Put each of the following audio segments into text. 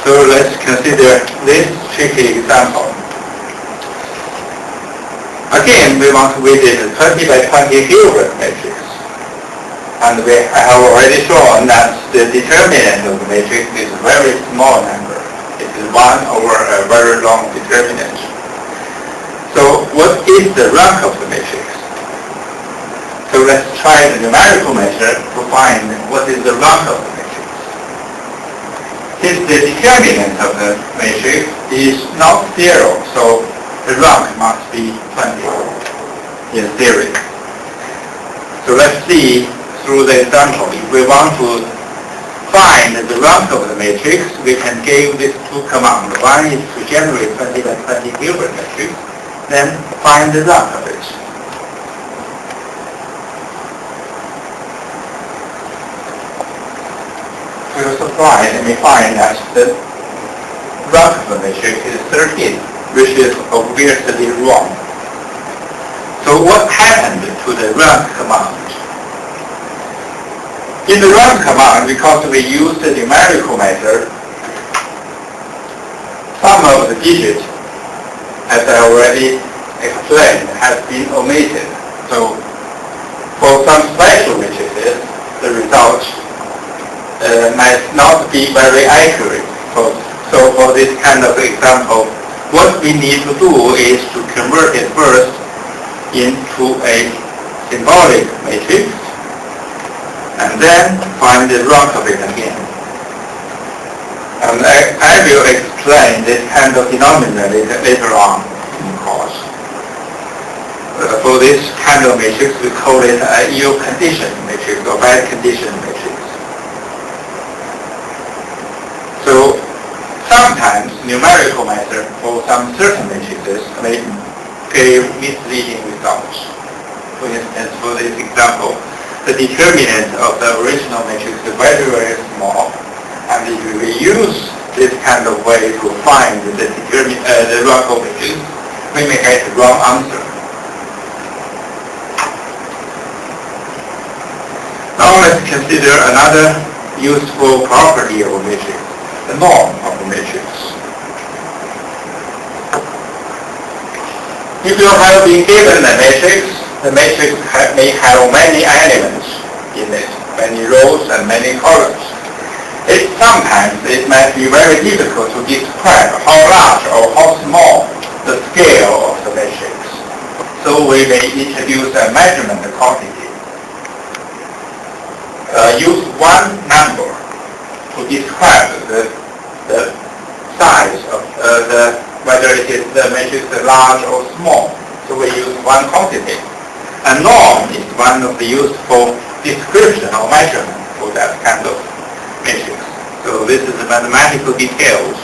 So let's consider this tricky example. Again, we want to visit a 20 by 20 Hilbert matrix. And I have already shown that the determinant of the matrix is a very small number. It is 1 over a very long determinant. So what is the rank of the matrix? So let's try the numerical measure to find what is the rank of the matrix. Since the determinant of the matrix is not 0, so the rank must be 20 in theory. So let's see through the example. If we want to find the rank of the matrix, we can give these two commands. One is to generate 20 by 20 Hilbert matrix, then find the rank of it. We are surprised and we find that the rank of the matrix is 13. Which is obviously wrong. So what happened to the rank command? In the rank command, because we use the numerical method, some of the digits, as I already explained, has been omitted. So for some special matrices, the result might not be very accurate. So for this kind of example, what we need to do is to convert it first into a symbolic matrix and then find the rank of it again. And I will explain this kind of denominator later on in the course. For this kind of matrix, we call it a ill conditioned matrix or bad conditioned matrix. So sometimes numerical method for some certain matrices may give misleading results. For instance, for this example, the determinant of the original matrix is very, very small, and if we use this kind of way to find the rank of matrix, we may get the wrong answer. Now let's consider another useful property of a matrix, the norm of the matrix. If you have been given a matrix, the matrix may have many elements in it, many rows and many columns. Sometimes it might be very difficult to describe how large or how small the scale of the matrix. So we may introduce a measurement quantity. Use one number to describe the size of whether it is the matrix large or small. So we use one quantity. A norm is one of the useful description or measurement for that kind of matrix. So this is the mathematical details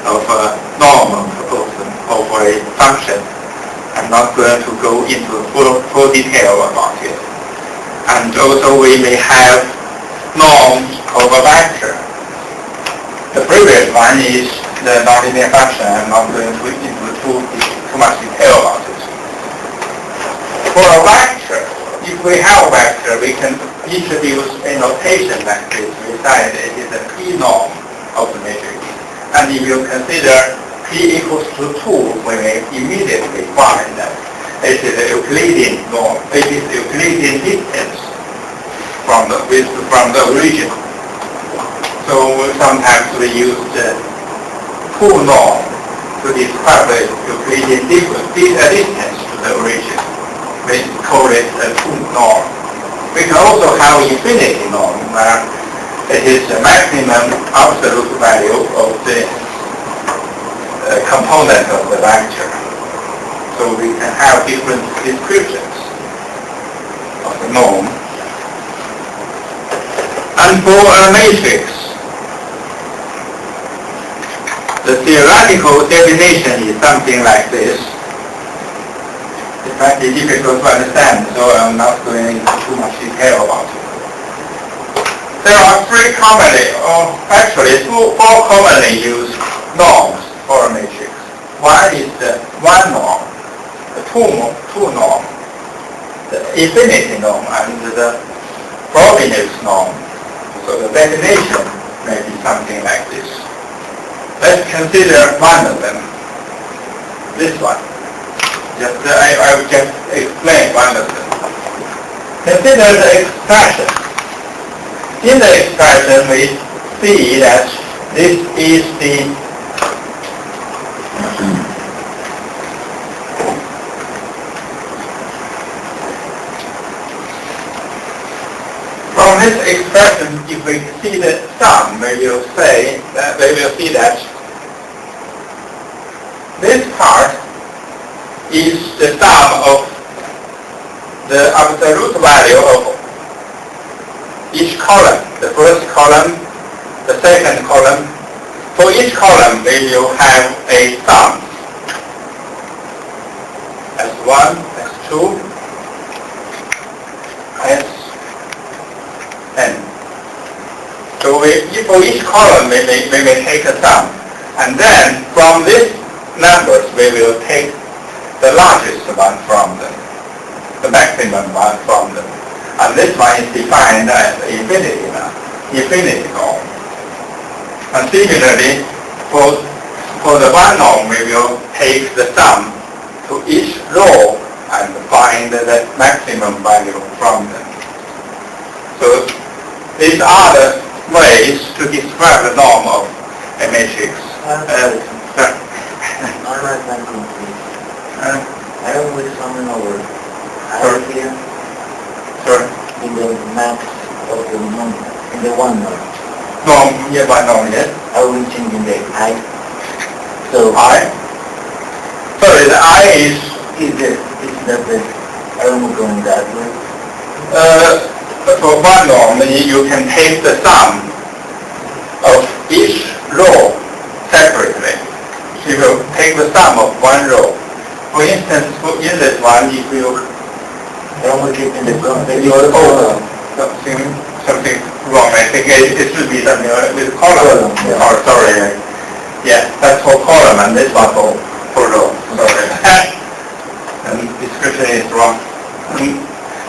of a norm of a function. I'm not going to go into full detail about it. And also we may have norms of a vector. The previous one is the nonlinear function. I'm not going to into too much detail about it. For a vector, if we have a vector, we can introduce a notation like this. We say it is a p-norm of the matrix. And if you consider p equals to 2, we may immediately find that it is a Euclidean norm. It is Euclidean distance from the origin. So sometimes we use the 2 norm to describe the Euclidean distance to the origin. We call it a 2 norm. We can also have infinity norm, where it is the maximum absolute value of the component of the vector. So we can have different descriptions of the norm. And for a matrix, the theoretical definition is something like this. It might be difficult to understand, so I'm not going into too much detail about it. There are four commonly used norms for a matrix. One is the 1 norm, the 2 norm, the infinity norm, and the Frobenius norm. So the definition may be something like this. Let's consider one of them. This one. I will just explain one of them. Consider the expression. In the expression, we see that this is the from this expression, if we see the sum, we will see that this part is the sum of the absolute value of each column. The first column, the second column. For each column, we will have a sum. S1, S2, Sn. So for each column, we may take a sum. And then from these numbers, we will take the largest one from them, the maximum one from them. And this one is defined as infinity norm. And similarly, for the one norm, we will take the sum to each row and find the maximum value from them. So these are the ways to describe the norm of a matrix. I always summon over. Sorry. Here Sorry. in the max of the number, in the one number. Norm, yeah, one norm, yes. I will change in the I. So I. Sorry, the I is the I am going that way. for one norm, you can take the sum of each row separately. You will take the sum of one row. For instance, in this one, if you I am keep in the something wrong, I think it should be something with column. Yeah. Oh, sorry. Yeah, that's for column, and this one for row. Sorry. And description is wrong.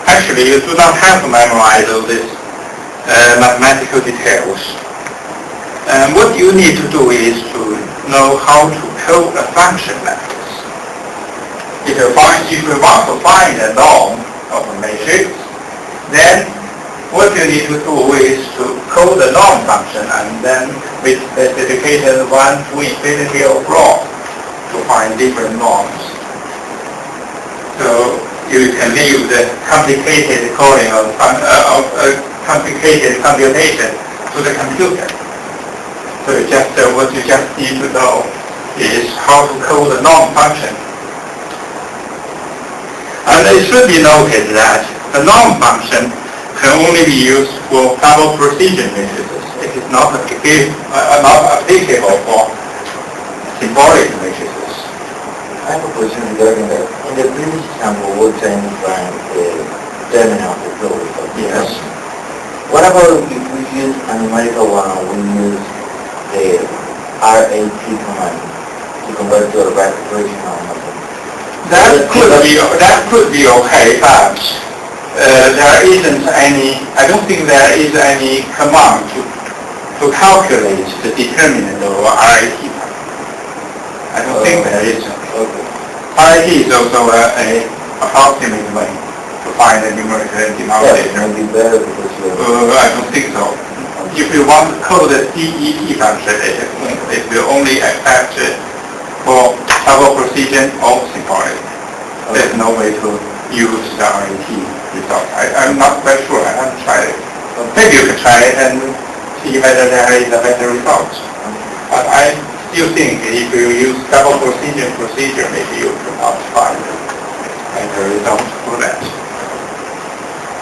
Actually, you do not have to memorize all these mathematical details. What you need to do is to know how to code a function like this. If you want to find a norm of a matrix, then what you need to do is to code the norm function and then with specification 1 to infinity of log to find different norms. So you can leave the complicated coding of complicated computation to the computer. So what you just need to know is how to code the norm function. And it should be noted that the norm function can only be used for double precision matrices. It is not applicable for symbolic matrices. I have a question regarding that. In the previous example, we're trying to find the terminal of the flow. Yes. What about if we use a numerical one, we use the RAT command to convert to a rational number? That could be okay, but there isn't any. I don't think there is any command to calculate the determinant of RAT. I don't think there is. Okay. RAT is also a approximate way to find the numerator and denominator. Yeah, maybe better because I don't think so. If you want to code the DET function, it will only accept for double precision or symbolic. There's no way to use the RAT result. I'm not quite sure. I haven't tried it. Maybe you can try it and see whether there is a better result. But I still think if you use double precision procedure, maybe you cannot find a better result for that.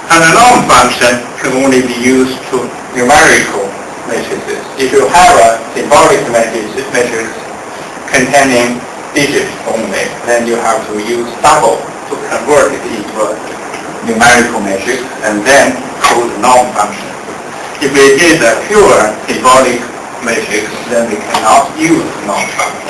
And the norm function can only be used to numerical matrices. If you have a symbolic matrix containing digits only, then you have to use double to convert it into a numerical matrix and then code the norm function. If it is a pure symbolic matrix, then we cannot use norm function.